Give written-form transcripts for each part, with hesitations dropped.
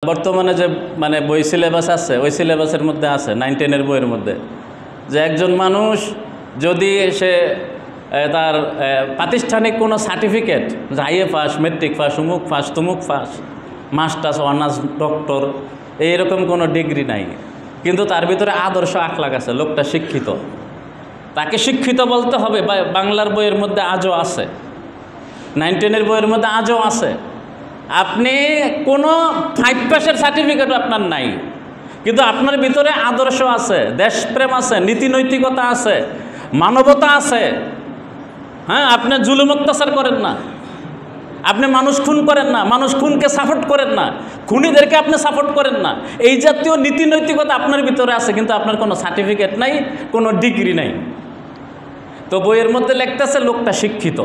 বর্তমানে যে মানে বই সিলেবাস আছে ওই সিলেবাসের মধ্যে আছে 9-10 বইয়ের মধ্যে যে একজন মানুষ যদি সে তার প্রাতিষ্ঠানিক কোনো certificate IA pass, matric pass, অমুক পাস, তমুক পাস, মাস্টার্স, অনার্স, ডক্টর, এইরকম কোনো ডিগ্রি নাই, কিন্তু তার ভিতরে আদর্শ আখলাক আছে, লোকটা শিক্ষিত, তাকে শিক্ষিত বলতে হবে। বাংলার বইয়ের মধ্যে আজও আছে, 9-10 বইয়ের মধ্যে আজও আছে। আপনি কোনো 5 পাসের সার্টিফিকেট আপনার নাই, কিন্তু আপনার ভিতরে আদর্শ আছে, দেশপ্রেম আছে, নীতি নৈতিকতা আছে, মানবতা আছে। হ্যাঁ, আপনি জুলুম অত্যাচার করেন না, আপনি মানুষ খুন করেন না, মানুষ খুনকে সাপোর্ট করেন না, খুনিদেরকে আপনি সাপোর্ট করেন না। এই জাতীয় নীতি নৈতিকতা আপনার ভিতরে আছে, কিন্তু আপনার কোনো সার্টিফিকেট নাই, কোনো ডিগ্রি নাই। তো বইয়ের মধ্যে লিখতেছে লোকটা শিক্ষিত।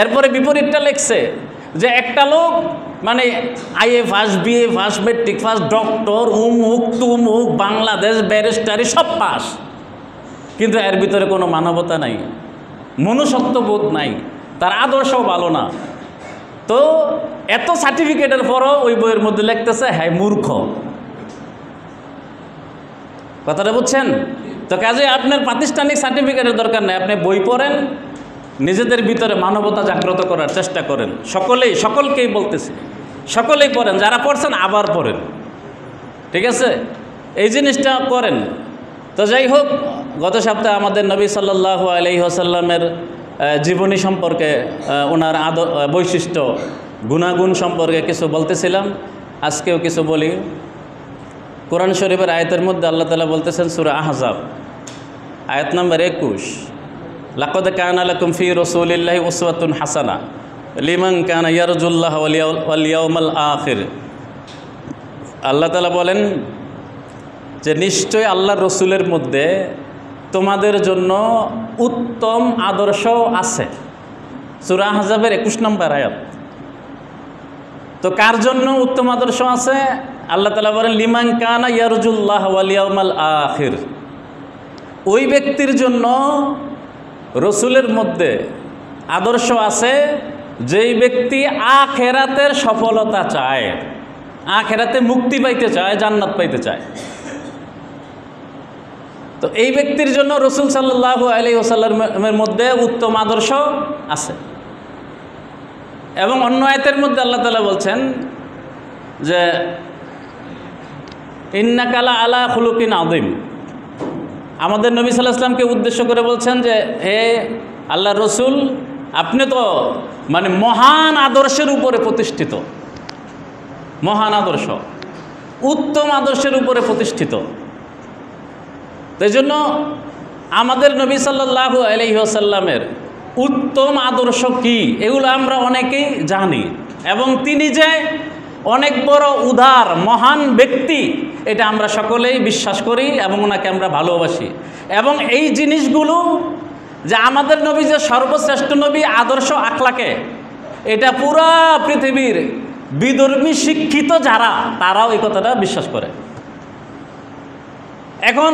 এরপরে বিপরীতটা লিখছে যে একটা লোক মানে IA pass, BA pass, matric pass, doctor, উমুক তুমুক, বাংলাদেশ ব্যারিস্টারি সব পাস, কিন্তু এর ভিতরে কোনো মানবতা নাই, মনুষ্যত্ববোধ নাই, তার আদর্শও ভালো না। তো এত সার্টিফিকেটের পরও ওই বইয়ের মধ্যে লিখতেছে হ্যাঁ মূর্খ। কথাটা বুঝছেন? তো কাজে আপনার প্রাতিষ্ঠানিক সার্টিফিকেটের দরকার নেই, আপনি বই পড়েন, নিজেদের ভিতরে মানবতা জাগ্রত করার চেষ্টা করেন। সকলকেই বলতেছি, সকলেই পড়েন, যারা পড়ছেন আবার পড়েন, ঠিক আছে? এই জিনিসটা করেন। তো যাই হোক, গত সপ্তাহে আমাদের নবী সাল্লাল্লাহু আলাইহি ওয়াসাল্লামের জীবনী সম্পর্কে, ওনার বৈশিষ্ট্য, গুণাগুণ সম্পর্কে কিছু বলতেছিলাম, আজকেও কিছু বলি। কোরআন শরীফের আয়াতের মধ্যে আল্লাহ তাআলা বলতেছেন সূরা আহজাব আয়াত নম্বর 21, লাকাদ কানা লাকুম ফি রাসূলিল্লাহি উসওয়াতুন হাসানাহ লিমান কানা ইয়ারজুল্লাহ ওয়াল ইয়াউমাল আখির। আল্লাহ তাআলা বলেন যে নিশ্চয় আল্লাহর রসুলের মধ্যে তোমাদের জন্য উত্তম আদর্শ আছে। সূরা আহজাবের 21 নম্বর আয়াত। তো কার জন্য উত্তম আদর্শ আছে? আল্লাহ তাআলা বলেন লিমান কানা ইয়ারজুল্লাহ ওয়াল ইয়াউমাল আখির। ওই ব্যক্তির জন্য রসুলের মধ্যে আদর্শ আছে যেই ব্যক্তি আখিরাতের সফলতা চায়, আখিরাতে মুক্তি পাইতে চায়, জান্নাত পাইতে চায়। তো এই ব্যক্তির জন্য রসুল সাল্লাল্লাহু আলাইহি ওয়াসাল্লামের মধ্যে উত্তম আদর্শ আছে। এবং অন্য আয়াতের মধ্যে আল্লাহ তাআলা বলছেন যে ইন্নাকা লা আলা খুলুকিন আযীম। আমাদের নবী সাল্লাল্লাহু আলাইহি ওয়াসাল্লামকে উদ্দেশ্য করে বলছেন যে হে আল্লাহর রসুল, আপনি তো মানে মহান আদর্শের উপরে প্রতিষ্ঠিত, মহান আদর্শ, উত্তম আদর্শের উপরে প্রতিষ্ঠিত। তাই জন্য আমাদের নবী সাল্লাল্লাহু আলাইহি ওয়াসাল্লামের উত্তম আদর্শ কি, এগুলো আমরা অনেকেই জানি, এবং তিনি যে অনেক বড় উদার মহান ব্যক্তি এটা আমরা সকলেই বিশ্বাস করি এবং ওনাকে আমরা ভালোবাসি। এবং এই জিনিসগুলো যে আমাদের নবী যে সর্বশ্রেষ্ঠ নবী আদর্শ আখলাকে, এটা পুরা পৃথিবীর বিধর্মী শিক্ষিত যারা, তারাও এই কথাটা বিশ্বাস করে। এখন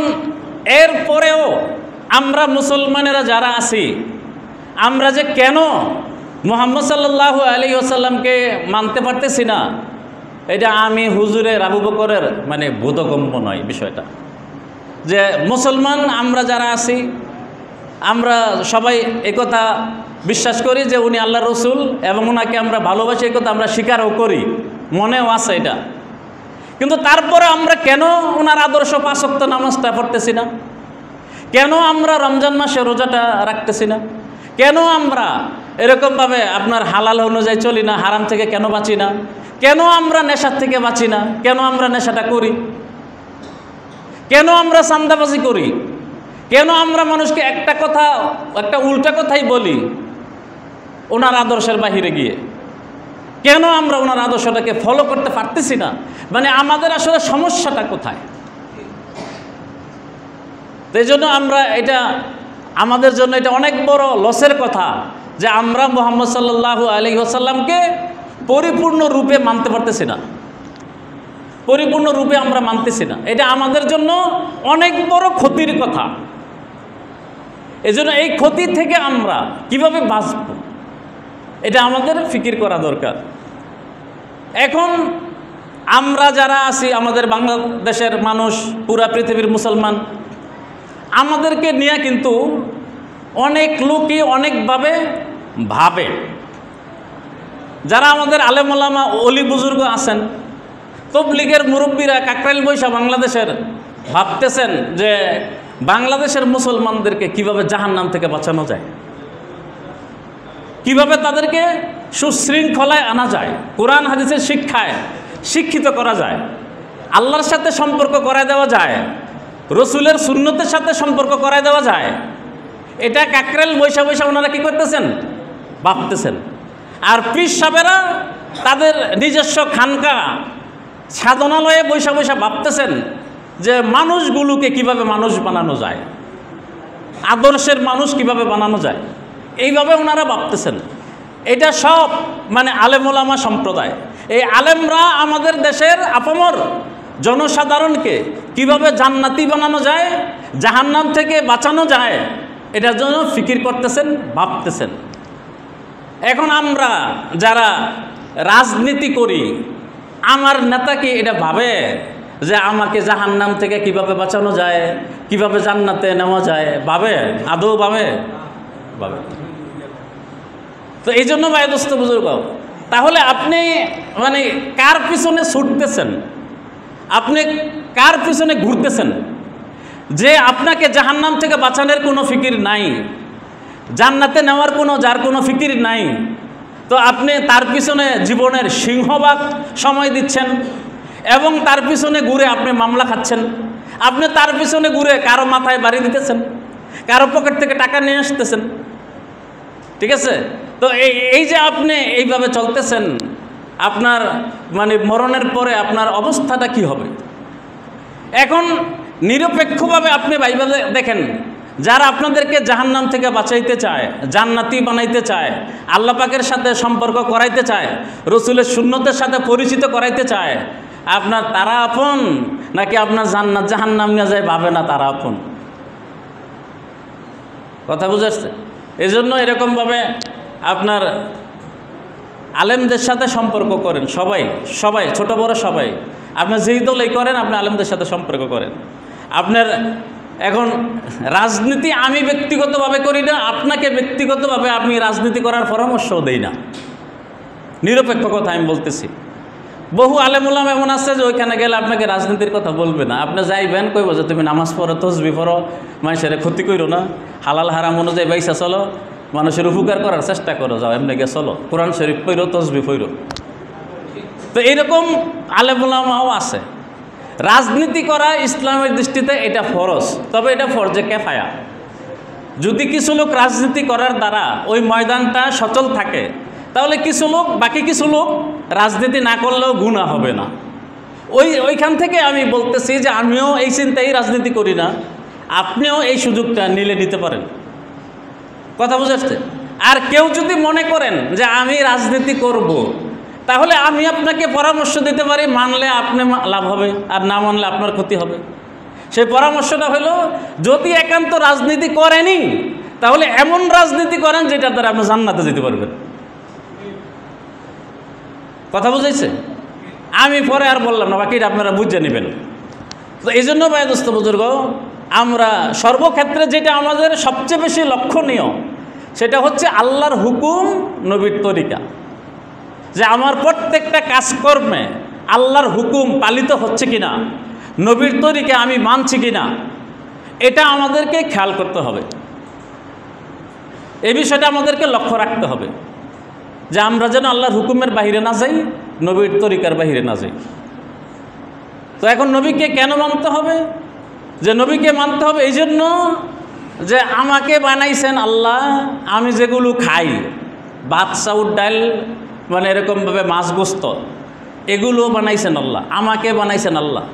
এরপরেও আমরা মুসলমানেরা যারা আছি, আমরা যে কেন মুহাম্মদ সাল্লাল্লাহু আলাইহি ওয়াসাল্লামকে মানতে পারতেছি না, এটা আমি হুজুরের আবু বকরের মানে বোধগম্য নয় বিষয়টা। যে মুসলমান আমরা যারা আছি, আমরা সবাই একথা বিশ্বাস করি যে উনি আল্লাহর রসুল এবং ওনাকে আমরা ভালোবাসি, এই কথা আমরা স্বীকারও করি, মনেও আছে এটা। কিন্তু তারপরে আমরা কেন ওনার আদর্শ 5 ওয়াক্ত নামাজটা পড়তেছি না? কেন আমরা রমজান মাসে রোজাটা রাখতেছি না? কেন আমরা এরকমভাবে আপনার হালাল অনুযায়ী চলি না? হারাম থেকে কেন বাঁচি না? কেন আমরা নেশার থেকে বাঁচি না? কেন আমরা নেশাটা করি? কেন আমরা চাঁদাবাজি করি? কেন আমরা মানুষকে একটা উল্টা কথাই বলি ওনার আদর্শের বাহিরে গিয়ে? কেন আমরা ওনার আদর্শটাকে ফলো করতে পারতেছি না? মানে আমাদের আসলে সমস্যাটা কোথায়? এই জন্য আমরা আমাদের জন্য এটা অনেক বড় লসের কথা যে আমরা মুহাম্মদ সাল্লাল্লাহু আলাইহি ওয়াসাল্লামকে পরিপূর্ণ রূপে মানতে পারতেছি না, পরিপূর্ণ রূপে আমরা মানতেছি না। এটা আমাদের জন্য অনেক বড় ক্ষতির কথা। এজন্য এই ক্ষতি থেকে আমরা কিভাবে বাঁচব, এটা আমাদের ফিকির করা দরকার। এখন আমরা যারা আছি, আমাদের বাংলাদেশের মানুষ, পুরা পৃথিবীর মুসলমান, আমাদেরকে নিয়ে কিন্তু অনেক লোকই অনেকভাবে ভাবে। যারা আমাদের আলেম ওলামা অলি বুজুর্গ আছেন, তবলিগের মুরব্বীরা কাকরাইল বৈশা বাংলাদেশের ভাবতেছেন যে বাংলাদেশের মুসলমানদেরকে কিভাবে জাহান্নাম থেকে বাঁচানো যায়, কিভাবে তাদেরকে সুশৃঙ্খলায় আনা যায়, কোরআন হাদিসের শিক্ষায় শিক্ষিত করা যায়, আল্লাহর সাথে সম্পর্ক করায় দেওয়া যায়, রসুলের সুন্নতের সাথে সম্পর্ক করায় দেওয়া যায়। এটা কাকরাইল বৈশা বৈশা ওনারা কী করতেছেন? ভাবতেছেন। আর পীর সাহেবেরা তাদের নিজস্ব খানকা সাধনালয়ে বৈশা বৈশা ভাবতেছেন যে মানুষগুলোকে কিভাবে মানুষ বানানো যায়, আদর্শের মানুষ কিভাবে বানানো যায়, এইভাবে ওনারা ভাবতেছেন। এটা সব মানে আলেম ওলামা সম্প্রদায়। এই আলেমরা আমাদের দেশের আপামর জনসাধারণকে কিভাবে জান্নাতি বানানো যায়, জাহান্নাম থেকে বাঁচানো যায়, এটার জন্য ফিকির করতেছেন, ভাবতেছেন। এখন আমরা যারা রাজনীতি করি, আমার নেতা কি এটা ভাবে যে আমাকে জাহান্নাম থেকে কিভাবে বাঁচানো যায়, কিভাবে জান্নাতে নেওয়া যায়? ভাবে? আদৌ ভাবে? ভাবে। তো এই জন্য ভাই দোস্ত বুজুর্গ, তাহলে আপনি মানে কার পিছনে ছুটতেছেন, আপনি কার পিছনে ঘুরতেছেন? যে আপনাকে জাহান্নাম থেকে বাঁচানোর কোনো ফিকির নাই, জান্নাতে নেওয়ার যার কোনো ফিকির নাই, তো আপনি তার পিছনে জীবনের সিংহভাগ সময় দিচ্ছেন এবং তার পিছনে ঘুরে আপনি মামলা খাচ্ছেন। আপনি তার পিছনে ঘুরে কারো মাথায় বাড়ি দিতেছেন, কারো পকেট থেকে টাকা নিয়ে আসতেছেন। ঠিক আছে? তো এই যে আপনি এইভাবে চলতেছেন, আপনার মানে মরণের পরে আপনার অবস্থাটা কি হবে? এখন নিরপেক্ষভাবে আপনি ভাইবা দেখেন, যারা আপনাদেরকে জাহান্নাম থেকে বাঁচাইতে চায়, জান্নাতি বানাইতে চায়, আল্লাহ পাকের সাথে সম্পর্ক করাইতে চায়, রসুলের সুন্নতের সাথে পরিচিত করাইতে চায়, আপনার তারা আপন নাকি আপনার জান্নাত জাহান্নাম নিয়ে যায় ভাবে না তারা আপন? কথা বুঝাচ্ছে? এই জন্য এরকমভাবে আপনার আলেমদের সাথে সম্পর্ক করেন। সবাই সবাই ছোট বড় সবাই, আপনার যেই দলেই করেন আপনি আলেমদের সাথে সম্পর্ক করেন। আপনার এখন রাজনীতি আমি ব্যক্তিগতভাবে করি না, আপনাকে ব্যক্তিগতভাবে আমি রাজনীতি করার পরামর্শও দেই না। নিরপেক্ষ কথা আমি বলতেছি। বহু আলেমুলাম এমন আছে যে ওইখানে গেলে আপনাকে রাজনীতির কথা বলবে না। আপনি যাইবেন, কইব যে তুমি নামাজ পড়ো, তসবি পড়ো, মানুষের ক্ষতি করো না, হালাল হারাম অনুযায়ী বাইসা চলো, মানুষের উপকার করার চেষ্টা করো, যাও এমনি গিয়ে চলো, কোরআন শরীফ পড়ো, তসবি পড়ো। তো এইরকম আলেমুলামাও আছে। রাজনীতি করা ইসলামের দৃষ্টিতে এটা ফরজ, তবে এটা ফরজে কেফায়া। যদি কিছু লোক রাজনীতি করার দ্বারা ওই ময়দানটা সচল থাকে, তাহলে কিছু লোক, বাকি কিছু লোক রাজনীতি না করলেও গুনাহ হবে না। ওইখান থেকে আমি বলতেছি যে আমিও এই চিন্তায় রাজনীতি করি না, আপনিও এই সুযোগটা নিলে নিতে পারেন। কথা বুঝাচ্ছে? আর কেউ যদি মনে করেন যে আমি রাজনীতি করব, তাহলে আমি আপনাকে পরামর্শ দিতে পারি, মানলে আপনি লাভ হবে আর না মানলে আপনার ক্ষতি হবে। সেই পরামর্শটা হলো, যদি একান্ত রাজনীতি করেনি তাহলে এমন রাজনীতি করেন যেটা দ্বারা আপনি জান্নাতে যেতে পারবেন। কথা বুঝাইছে? আমি পরে আর বললাম না, বাকিটা আপনারা বুঝে নেবেন। তো এই জন্য ভাই দোস্ত বুজুর্গ, আমরা সর্বক্ষেত্রে যেটা আমাদের সবচেয়ে বেশি লক্ষণীয় সেটা হচ্ছে আল্লাহর হুকুম, নবীর তরিকা। যে আমার প্রত্যেকটা কাজকর্মে আল্লাহর হুকুম পালিত হচ্ছে কিনা, নবীর তরিকা আমি মানছি কিনা, এটা আমাদেরকে খেয়াল করতে হবে। এই বিষয়টা আমাদেরকে লক্ষ্য রাখতে হবে যে আমরা যেন আল্লাহর হুকুমের বাহিরে না যাই, নবীর তরিকার বাহিরে না যাই। তো এখন নবীকে কেন মানতে হবে? যে নবীকে মানতে হবে এই জন্য যে আমাকে বানাইছেন আল্লাহ, আমি যেগুলো খাই, ভাত চাউল ডাল মানে এরকমভাবে মাছ গোস্ত, এগুলো বানাইছেন আল্লাহ, আমাকে বানাইছেন আল্লাহ।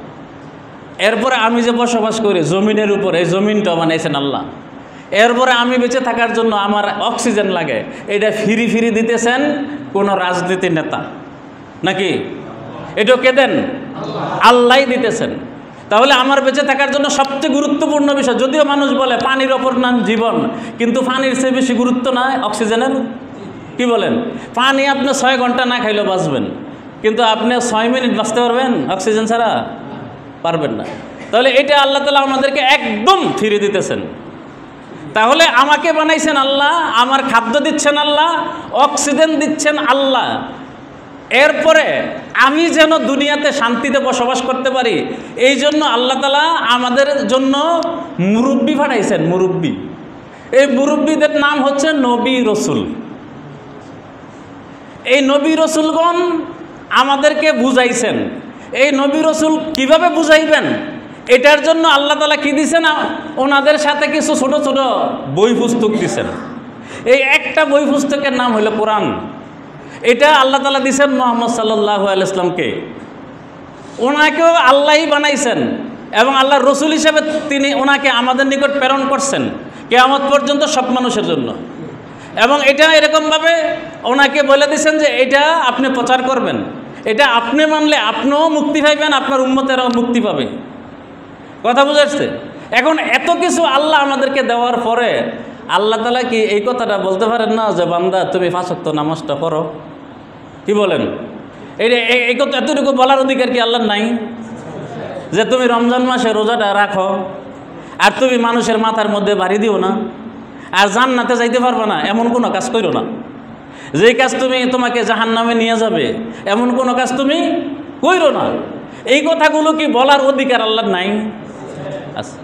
এরপরে আমি যে বসবাস করি জমিনের উপরে, এই জমিনটাও বানাইছেন আল্লাহ। এরপরে আমি বেঁচে থাকার জন্য আমার অক্সিজেন লাগে, এটা ফ্রি ফ্রি দিতেছেন কোনো রাজনীতি নেতা নাকি? এটাও কে দেন? আল্লাহ দিতেছেন। তাহলে আমার বেঁচে থাকার জন্য সবচেয়ে গুরুত্বপূর্ণ বিষয়, যদিও মানুষ বলে পানির ওপর নাম জীবন, কিন্তু পানির চেয়ে বেশি গুরুত্ব না অক্সিজেনের। কি বলেন? পানি আপনি 6 ঘন্টা না খাইলেও বাঁচবেন, কিন্তু আপনি 6 মিনিট বাঁচতে পারবেন অক্সিজেন ছাড়া? পারবেন না। তাহলে এটা আল্লাহ তাআলা আমাদেরকে একদম ফিরে দিতেছেন। তাহলে আমাকে বানাইছেন আল্লাহ, আমার খাদ্য দিচ্ছেন আল্লাহ, অক্সিজেন দিচ্ছেন আল্লাহ, এরপরে আমি যেন দুনিয়াতে শান্তিতে বসবাস করতে পারি এই জন্য আল্লাহ তাআলা আমাদের জন্য মুরব্বি পাঠাইছেন। মুরব্বি, এই মুরব্বিদের নাম হচ্ছে নবী রসুল। এই নবী রসুলগণ আমাদেরকে বুঝাইছেন। এই নবী রসুল কীভাবে বুঝাইবেন এটার জন্য আল্লাহ তাআলা কি দিছেন? ওনাদের সাথে কিছু ছোট ছোট বই পুস্তক দিছেন। এই একটা বই পুস্তকের নাম হলো কোরআন। এটা আল্লাহ তাআলা দিছেন মুহাম্মদ সাল্লাল্লাহু আলাইহি ওয়াসাল্লামকে। ওনাকেও আল্লাহই বানাইছেন এবং আল্লাহর রসুল হিসেবে তিনি ওনাকে আমাদের নিকট প্রেরণ করছেন কিয়ামত পর্যন্ত সব মানুষের জন্য। এবং এটা এরকমভাবে ওনাকে বলে দিয়েছেন যে এটা আপনি প্রচার করবেন, এটা আপনি মানলে আপনিও মুক্তি পাইবেন, আপনার উম্মতেরাও মুক্তি পাবে। কথা বুঝাচ্ছে? এখন এত কিছু আল্লাহ আমাদেরকে দেওয়ার পরে আল্লাহ তাআলা কি এই কথাটা বলতে পারেন না যে বান্দা তুমি 5 ওয়াক্ত নামাজটা পড়ো? কি বলেন? এই কথা এতটুকু বলার অধিকার কি আল্লাহর নাই? যে তুমি রমজান মাসে রোজাটা রাখো আর তুমি মানুষের মাথার মধ্যে বাড়ি দিও না আর জান্নাতে যাইতে পারবে না এমন কোনো কাজ করো না, যেই কাজ তোমাকে জাহান্নামে নিয়ে যাবে এমন কোনো কাজ তুমি কইরো না। এই কথাগুলো কি বলার অধিকার আল্লাহর নাই? আচ্ছা,